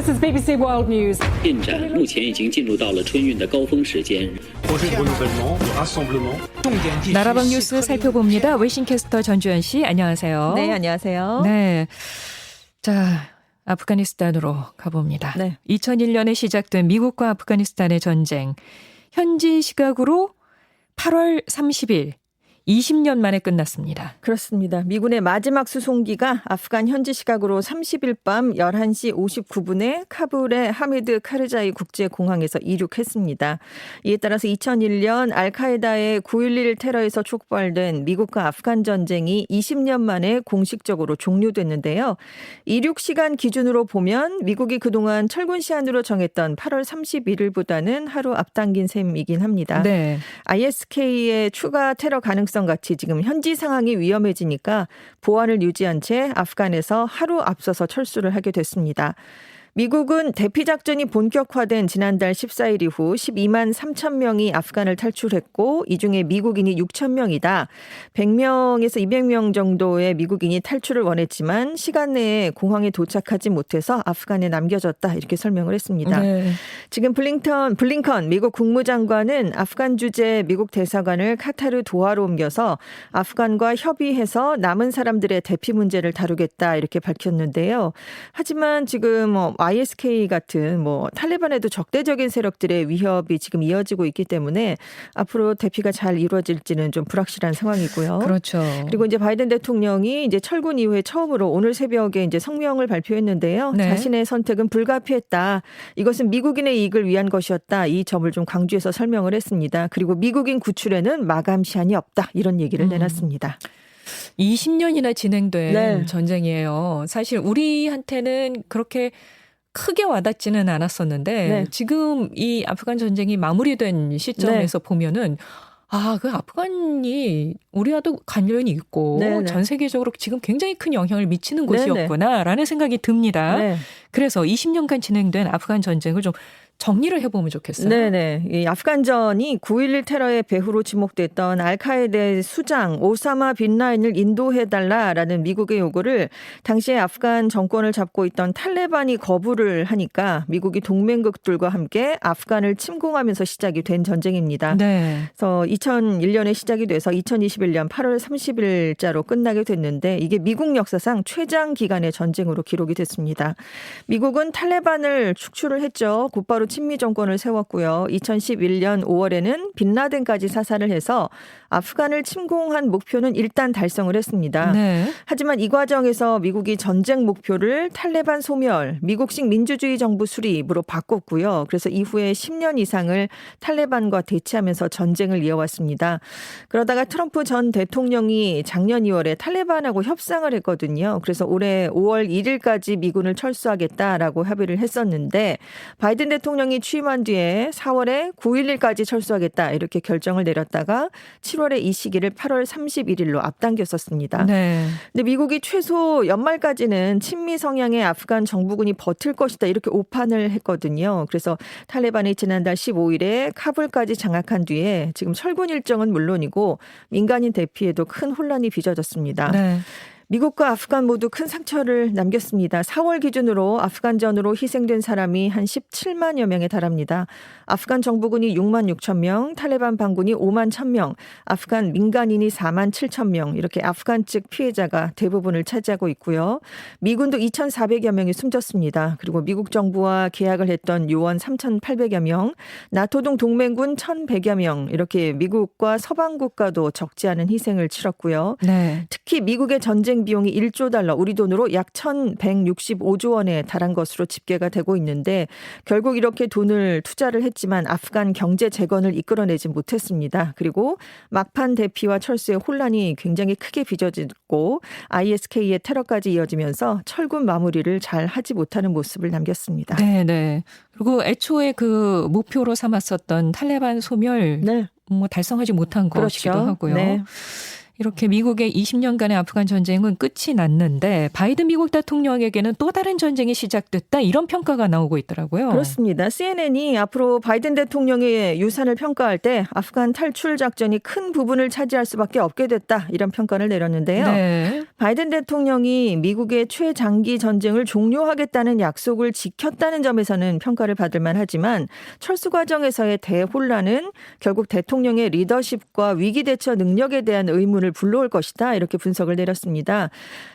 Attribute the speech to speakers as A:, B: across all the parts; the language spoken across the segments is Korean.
A: This is BBC World News.
B: 进展目前已经进入到了春运的高峰时间。
C: 나라방 뉴스 살펴봅니다. 웨싱캐스터 전주현 씨, 안녕하세요.
D: 네, 안녕하세요.
C: 네, 자 아프가니스탄으로 가봅니다.
D: 네.
C: 2001년에 시작된 미국과 아프가니스탄의 전쟁. 현지 시각으로 8월 30일. 20년 만에 끝났습니다.
D: 그렇습니다. 미군의 마지막 수송기가 아프간 현지 시각으로 30일 밤 11시 59분에 카불의 하미드 카르자이 국제공항에서 이륙했습니다. 이에 따라서 2001년 알카에다의 9.11 테러에서 촉발된 미국과 아프간 전쟁이 20년 만에 공식적으로 종료됐는데요. 이륙 시간 기준으로 보면 미국이 그동안 철군 시한으로 정했던 8월 31일보다는 하루 앞당긴 셈이긴 합니다.
C: 네.
D: ISK의 추가 테러 가능성 같이 지금 현지 상황이 위험해지니까 보안을 유지한 채 아프간에서 하루 앞서서 철수를 하게 됐습니다. 미국은 대피작전이 본격화된 지난달 14일 이후 12만 3천 명이 아프간을 탈출했고 이 중에 미국인이 6천 명이다. 100명에서 200명 정도의 미국인이 탈출을 원했지만 시간 내에 공항에 도착하지 못해서 아프간에 남겨졌다. 이렇게 설명을 했습니다.
C: 네.
D: 지금 블링컨 미국 국무장관은 아프간 주재 미국 대사관을 카타르 도하로 옮겨서 아프간과 협의해서 남은 사람들의 대피 문제를 다루겠다. 이렇게 밝혔는데요. 하지만 지금 ISK 같은 탈레반에도 적대적인 세력들의 위협이 지금 이어지고 있기 때문에 앞으로 대피가 잘 이루어질지는 좀 불확실한 상황이고요.
C: 그렇죠.
D: 그리고 이제 바이든 대통령이 이제 철군 이후에 처음으로 오늘 새벽에 이제 성명을 발표했는데요.
C: 네.
D: 자신의 선택은 불가피했다. 이것은 미국인의 이익을 위한 것이었다. 이 점을 좀 강조해서 설명을 했습니다. 그리고 미국인 구출에는 마감 시한이 없다. 이런 얘기를 내놨습니다.
C: 20년이나 진행된
D: 네.
C: 전쟁이에요. 사실 우리한테는 그렇게 크게 와닿지는 않았었는데
D: 네.
C: 지금 이 아프간 전쟁이 마무리된 시점에서 보면은 그 아프간이 우리와도 관련이 있고
D: 네, 네.
C: 전 세계적으로 지금 굉장히 큰 영향을 미치는
D: 네,
C: 곳이었구나라는 생각이 듭니다.
D: 네.
C: 그래서 20년간 진행된 아프간 전쟁을 좀 정리를 해보면 좋겠어요.
D: 네네. 이 아프간전이 9.11 테러의 배후로 지목됐던 알카에다의 수장 오사마 빈 라덴을 인도해달라라는 미국의 요구를 당시에 아프간 정권을 잡고 있던 탈레반이 거부를 하니까 미국이 동맹국들과 함께 아프간을 침공하면서 시작이 된 전쟁입니다.
C: 네.
D: 그래서 2001년에 시작이 돼서 2021년 8월 30일자로 끝나게 됐는데 이게 미국 역사상 최장 기간의 전쟁으로 기록이 됐습니다. 미국은 탈레반을 축출을 했죠. 곧바로 친미 정권을 세웠고요. 2011년 5월에는 빈라덴까지 사살을 해서 아프간을 침공한 목표는 일단 달성을 했습니다.
C: 네.
D: 하지만 이 과정에서 미국이 전쟁 목표를 탈레반 소멸, 미국식 민주주의 정부 수립으로 바꿨고요. 그래서 이후에 10년 이상을 탈레반과 대치하면서 전쟁을 이어왔습니다. 그러다가 트럼프 전 대통령이 작년 2월에 탈레반하고 협상을 했거든요. 그래서 올해 5월 1일까지 미군을 철수하겠다라고 합의를 했었는데 바이든 대통령이 취임한 뒤에 4월에 9.11까지 철수하겠다 이렇게 결정을 내렸다가 7월에 이 시기를 8월 31일로 앞당겼었습니다.
C: 네.
D: 근데 미국이 최소 연말까지는 친미 성향의 아프간 정부군이 버틸 것이다 이렇게 오판을 했거든요. 그래서 탈레반이 지난달 15일에 카불까지 장악한 뒤에 지금 철군 일정은 물론이고 민간인 대피에도 큰 혼란이 빚어졌습니다.
C: 네.
D: 미국과 아프간 모두 큰 상처를 남겼습니다. 4월 기준으로 아프간전으로 희생된 사람이 한 17만여 명에 달합니다. 아프간 정부군이 6만 6천 명, 탈레반 반군이 5만 1천 명, 아프간 민간인이 4만 7천 명 이렇게 아프간 측 피해자가 대부분을 차지하고 있고요. 미군도 2,400여 명이 숨졌습니다. 그리고 미국 정부와 계약을 했던 요원 3,800여 명, 나토 등 동맹군 1,100여 명 이렇게 미국과 서방 국가도 적지 않은 희생을 치렀고요.
C: 네.
D: 특히 미국의 전쟁 비용이 1조 달러, 우리 돈으로 약 1,165조 원에 달한 것으로 집계가 되고 있는데 결국 이렇게 돈을 투자를 했지만 아프간 경제 재건을 이끌어내지 못했습니다. 그리고 막판 대피와 철수의 혼란이 굉장히 크게 빚어지고 ISK의 테러까지 이어지면서 철군 마무리를 잘 하지 못하는 모습을 남겼습니다.
C: 네, 네. 그리고 애초에 그 목표로 삼았었던 탈레반 소멸
D: 네.
C: 달성하지 못한 것이기도
D: 그렇죠.
C: 하고요.
D: 네.
C: 이렇게 미국의 20년간의 아프간 전쟁은 끝이 났는데 바이든 미국 대통령에게는 또 다른 전쟁이 시작됐다 이런 평가가 나오고 있더라고요.
D: 그렇습니다. CNN이 앞으로 바이든 대통령의 유산을 평가할 때 아프간 탈출 작전이 큰 부분을 차지할 수밖에 없게 됐다 이런 평가를 내렸는데요.
C: 네.
D: 바이든 대통령이 미국의 최장기 전쟁을 종료하겠다는 약속을 지켰다는 점에서는 평가를 받을 만하지만 철수 과정에서의 대혼란은 결국 대통령의 리더십과 위기 대처 능력에 대한 의문을 불러올 것이다 이렇게 분석을 내렸습니다.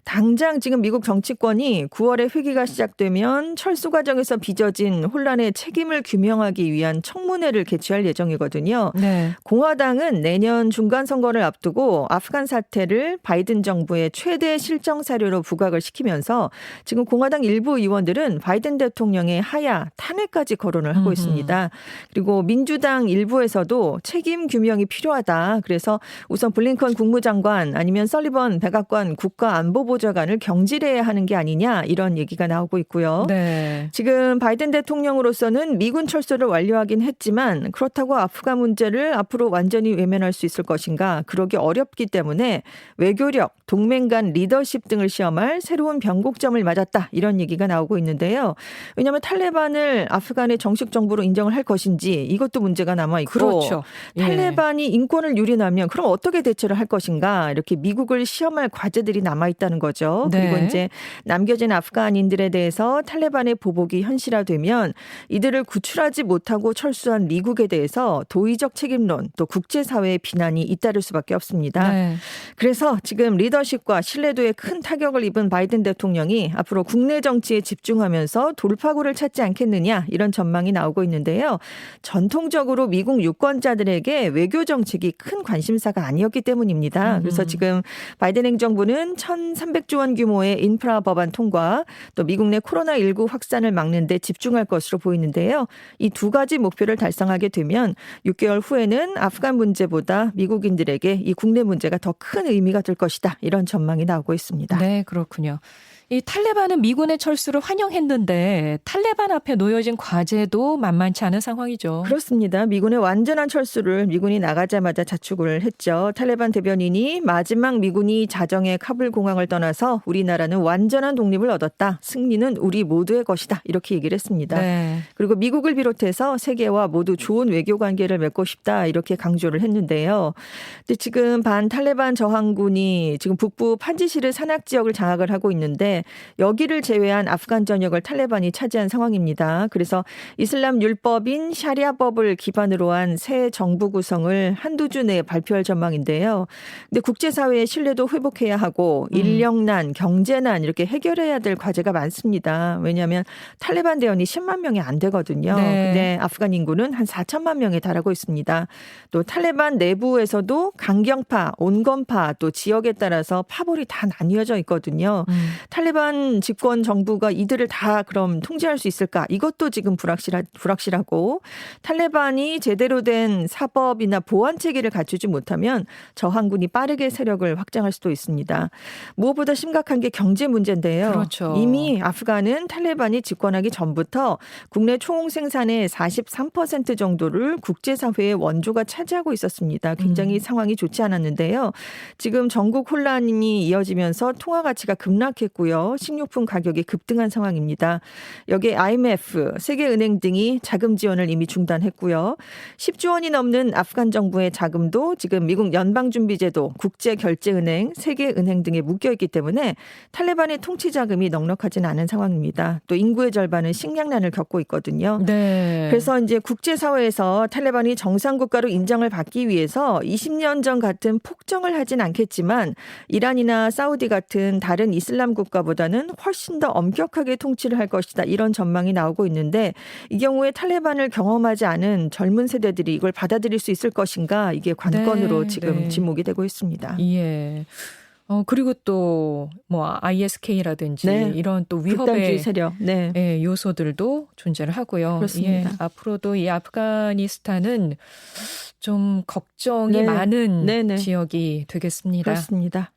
D: 당장 지금 미국 정치권이 9월에 회기가 시작되면 철수 과정에서 빚어진 혼란의 책임을 규명하기 위한 청문회를 개최할 예정이거든요.
C: 네.
D: 공화당은 내년 중간 선거를 앞두고 아프간 사태를 바이든 정부의 최대 실정 사료로 부각을 시키면서 지금 공화당 일부 의원들은 바이든 대통령의 하야, 탄핵까지 거론을 하고 있습니다. 그리고 민주당 일부에서도 책임 규명이 필요하다. 그래서 우선 블링컨 국무장관 아니면 설리번 백악관 국가안보보좌관을 경질해야 하는 게 아니냐 이런 얘기가 나오고 있고요.
C: 네.
D: 지금 바이든 대통령으로서는 미군 철수를 완료하긴 했지만 그렇다고 아프간 문제를 앞으로 완전히 외면할 수 있을 것인가 그러기 어렵기 때문에 외교력, 동맹 간 리더십 등을 시험할 새로운 변곡점을 맞았다 이런 얘기가 나오고 있는데요. 왜냐하면 탈레반을 아프간의 정식 정부로 인정을 할 것인지 이것도 문제가 남아있고
C: 그렇죠.
D: 탈레반이 인권을 유린하면 그럼 어떻게 대처를 할 것인가 이렇게 미국을 시험할 과제들이 남아있다는 거죠.
C: 네.
D: 그리고 이제 남겨진 아프간인들에 대해서 탈레반의 보복이 현실화되면 이들을 구출하지 못하고 철수한 미국에 대해서 도의적 책임론 또 국제사회의 비난이 잇따를 수밖에 없습니다.
C: 네.
D: 그래서 지금 리더십과 신뢰도에 큰 타격을 입은 바이든 대통령이 앞으로 국내 정치에 집중하면서 돌파구를 찾지 않겠느냐 이런 전망이 나오고 있는데요. 전통적으로 미국 유권자들에게 외교 정책이 큰 관심사가 아니었기 때문입니다. 그래서 지금 바이든 행정부는 1,300조 원 규모의 인프라 법안 통과 또 미국 내 코로나19 확산을 막는 데 집중할 것으로 보이는데요. 이 두 가지 목표를 달성하게 되면 6개월 후에는 아프간 문제보다 미국인들에게 이 국내 문제가 더 큰 의미가 될 것이다. 이런 전망이 나오고 있습니다.
C: 네, 그렇군요. 이 탈레반은 미군의 철수를 환영했는데 탈레반 앞에 놓여진 과제도 만만치 않은 상황이죠.
D: 그렇습니다. 미군의 완전한 철수를 미군이 나가자마자 자축을 했죠. 탈레반 대변인이 마지막 미군이 자정에 카불 공항을 떠나서 우리나라는 완전한 독립을 얻었다. 승리는 우리 모두의 것이다. 이렇게 얘기를 했습니다.
C: 네.
D: 그리고 미국을 비롯해서 세계와 모두 좋은 외교 관계를 맺고 싶다. 이렇게 강조를 했는데요. 근데 지금 반 탈레반 저항군이 지금 북부 판지시르 산악 지역을 장악을 하고 있는데 여기를 제외한 아프간 전역을 탈레반이 차지한 상황입니다. 그래서 이슬람 율법인 샤리아법을 기반으로 한 새 정부 구성을 한두 주 내에 발표할 전망인데요. 근데 국제사회의 신뢰도 회복해야 하고 인력난, 경제난 이렇게 해결해야 될 과제가 많습니다. 왜냐하면 탈레반 대원이 10만 명이 안 되거든요.
C: 네.
D: 근데 아프간 인구는 한 4천만 명에 달하고 있습니다. 또 탈레반 내부에서도 강경파, 온건파 또 지역에 따라서 파벌이 다 나뉘어져 있거든요. 탈레반 집권 정부가 이들을 다 그럼 통제할 수 있을까? 이것도 지금 불확실하고 탈레반이 제대로 된 사법이나 보안 체계를 갖추지 못하면 저항군이 빠르게 세력을 확장할 수도 있습니다. 무엇보다 심각한 게 경제 문제인데요.
C: 그렇죠.
D: 이미 아프간은 탈레반이 집권하기 전부터 국내 총 생산의 43% 정도를 국제사회의 원조가 차지하고 있었습니다. 굉장히 상황이 좋지 않았는데요. 지금 전국 혼란이 이어지면서 통화 가치가 급락했고요. 식료품 가격이 급등한 상황입니다. 여기에 IMF, 세계은행 등이 자금 지원을 이미 중단했고요. 10조 원이 넘는 아프간 정부의 자금도 지금 미국 연방준비제도, 국제결제은행, 세계은행 등에 묶여있기 때문에 탈레반의 통치 자금이 넉넉하진 않은 상황입니다. 또 인구의 절반은 식량난을 겪고 있거든요.
C: 네.
D: 그래서 이제 국제사회에서 탈레반이 정상국가로 인정을 받기 위해서 20년 전 같은 폭정을 하진 않겠지만 이란이나 사우디 같은 다른 이슬람 국가보다는 훨씬 더 엄격하게 통치를 할 것이다. 이런 전망이 나오고 있는데 이 경우에 탈레반을 경험하지 않은 젊은 세대들이 이걸 받아들일 수 있을 것인가 이게 관건으로 지금 지목이 되고 있습니다.
C: 예. 그리고 또 뭐 ISK라든지
D: 네.
C: 이런 또
D: 극단주의
C: 위협의
D: 세력. 네.
C: 예, 요소들도 존재를 하고요.
D: 그렇습니다.
C: 예, 앞으로도 이 아프가니스탄은 좀 걱정이
D: 네.
C: 많은
D: 네네.
C: 지역이 되겠습니다.
D: 그렇습니다.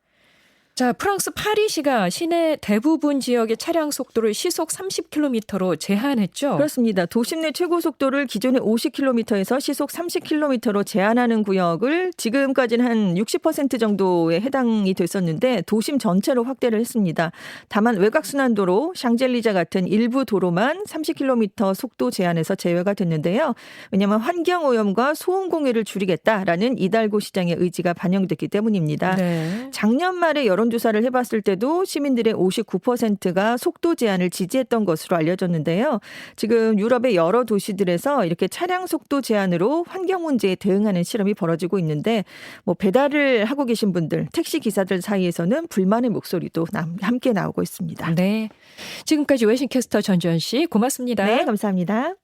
C: 자, 프랑스 파리시가 시내 대부분 지역의 차량 속도를 시속 30km로 제한했죠.
D: 그렇습니다. 도심 내 최고 속도를 기존의 50km에서 시속 30km로 제한하는 구역을 지금까지는 한 60% 정도에 해당이 됐었는데 도심 전체로 확대를 했습니다. 다만 외곽순환도로 샹젤리제 같은 일부 도로만 30km 속도 제한에서 제외가 됐는데요. 왜냐하면 환경오염과 소음공해를 줄이겠다라는 이달고 시장의 의지가 반영됐기 때문입니다.
C: 네.
D: 작년 말에 여론조사를 해봤을 때도 시민들의 59%가 속도 제한을 지지했던 것으로 알려졌는데요. 지금 유럽의 여러 도시들에서 이렇게 차량 속도 제한으로 환경 문제에 대응하는 실험이 벌어지고 있는데 뭐 배달을 하고 계신 분들, 택시 기사들 사이에서는 불만의 목소리도 함께 나오고 있습니다.
C: 네. 지금까지 외신캐스터 전주현 씨 고맙습니다.
D: 네, 감사합니다.